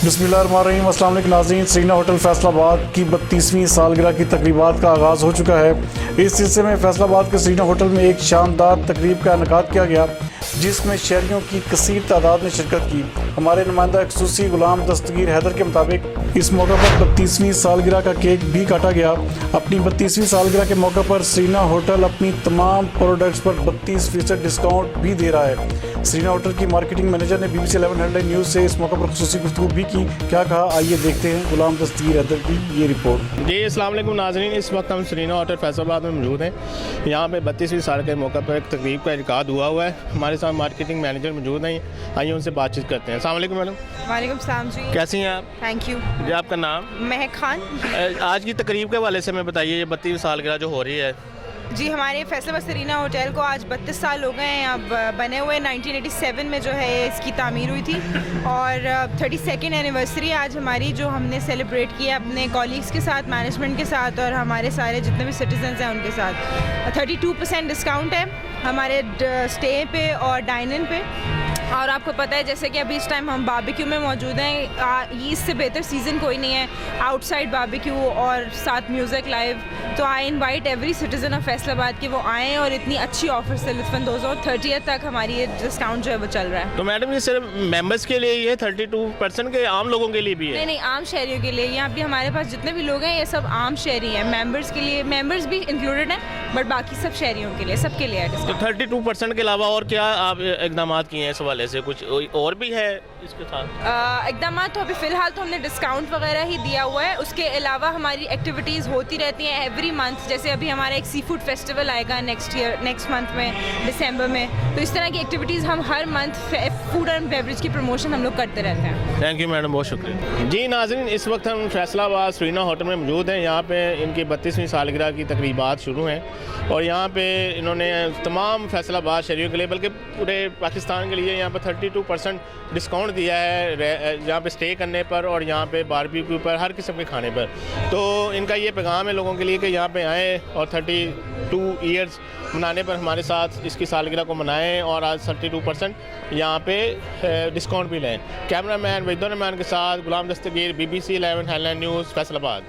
बिस्मिल्लाहिर्रहमानिर्रहीम। अस्सलाम वालेकुम नाज़रीन, सरीना होटल फैसलाबाद की 32वीं सालगिरह की तकरीबात का आगाज़ हो चुका है। इस सिलसिले में फैसलाबाद के सरीना होटल में एक शानदार तकरीब का इनेकाद किया गया, जिसमें शहरियों की कसीर तादाद ने शिरकत की। हमारे नुमाइंदा खसूसी गुलाम दस्तगीर हैदर के मुताबिक इस मौके पर 32वीं सालगिरह का केक भी काटा गया। अपनी 32वीं सालगिरह के मौके पर सरीना होटल अपनी तमाम प्रोडक्ट्स पर 32% डिस्काउंट भी दे रहा है। सरीना होटल की मार्केटिंग मैनेजर ने BBC 11 हेडलाइन न्यूज़ से इस मौके पर खसूसी गुफ्तगू भी की। क्या कहा, आइए देखते हैं गुलाम दस्तगीर हैदर की ये रिपोर्ट। जी अस्सलाम वालेकुम नाज़रीन, इस वक्त हम सरीना होटल फैसलाबाद में मौजूद हैं। यहाँ पे 32वीं साल के मौके पर एक तकरीब का इनेकाद हुआ हुआ है। हमारे साथ मार्केटिंग मैनेजर मौजूद हैं, आइए उनसे बातचीत करते हैं। अस्सलाम वालेकुम मैडम। वालेकुम सलाम जी। कैसी हैं आप? Thank you. जी आपका नाम? महक खान। आज की तकरीब के हवाले से हमें बताइए, ये 32वीं सालगिरह जो हो रही है। जी हमारे फैसलाबाद सरीना होटल को आज 32 साल हो गए हैं। अब बने हुए 1987 में जो है इसकी तामीर हुई थी और 32nd एनिवर्सरी आज हमारी जो हमने सेलिब्रेट किया अपने कॉलीग्स के साथ, मैनेजमेंट के साथ और हमारे सारे जितने भी सिटीजन्स हैं उनके साथ। 32% डिस्काउंट है हमारे स्टे पे और डाइन इन पे। और आपको पता है जैसे कि अभी इस टाइम हम बारबेक्यू में मौजूद हैं। इससे बेहतर सीज़न कोई नहीं है, आउटसाइड बारबेक्यू और साथ म्यूज़िक लाइव। तो I invite every citizen of Faisalabad कि वो आएँ और इतनी अच्छी ऑफर से लुत्फ़अंदोज़ हो। 30th तक हमारी ये डिस्काउंट जो है वो चल रहा है। तो मैडम ये सिर्फ मेंबर्स के लिए ही है 32% के आम लोगों के लिए भी है? नहीं, आम शहरियों के लिए। यहाँ भी हमारे पास जितने भी लोग हैं ये सब आम शहरी हैं। मेंबर्स के लिए, मेंबर्स भी इंक्लूडेड हैं, बट बाकी सब शहरियों के लिए, सबके लिए है तो डिस्काउंट। 32% के अलावा और क्या आप इकदाम किए हैं इस हवाले से? कुछ और भी है इसके साथ? इकदाम तो अभी फ़िलहाल तो हमने डिस्काउंट वगैरह ही दिया हुआ है। उसके अलावा हमारी एक्टिविटीज़ होती रहती हैं एवरी मंथ। जैसे अभी हमारा एक सी फूड फेस्टिवल आएगा नेक्स्ट मंथ में, दिसंबर में। तो इस तरह की एक्टिविटीज़ हम हर मंथ फूड एंड बेवरेज की प्रमोशन हम लोग करते रहते हैं। थैंक यू मैडम, बहुत शुक्रिया। जी नाज़रीन, इस वक्त हम फैसलाबाद सरीना होटल में मौजूद हैं। यहाँ पे इनकी 32वीं सालगिरह की तकरीबात शुरू हैं और यहाँ पे इन्होंने तमाम फैसलाबाद शहरियों के लिए, बल्कि पूरे पाकिस्तान के लिए यहाँ पे 32% डिस्काउंट दिया है यहाँ पे स्टे करने पर और यहाँ पे बारबेक्यू पर, हर किस्म के खाने पर। तो इनका ये पैगाम है लोगों के लिए कि यहाँ पे आएँ और 32 ईयर्स मनाने पर हमारे साथ इसकी सालगिरह को मनाएं और आज 32% यहाँ पे डिस्काउंट भी लें। कैमरा मैन वहीदुर रहमान के साथ गुलाम दस्तगीर, BBC 11 हेडलाइन न्यूज़, फैसलाबाद।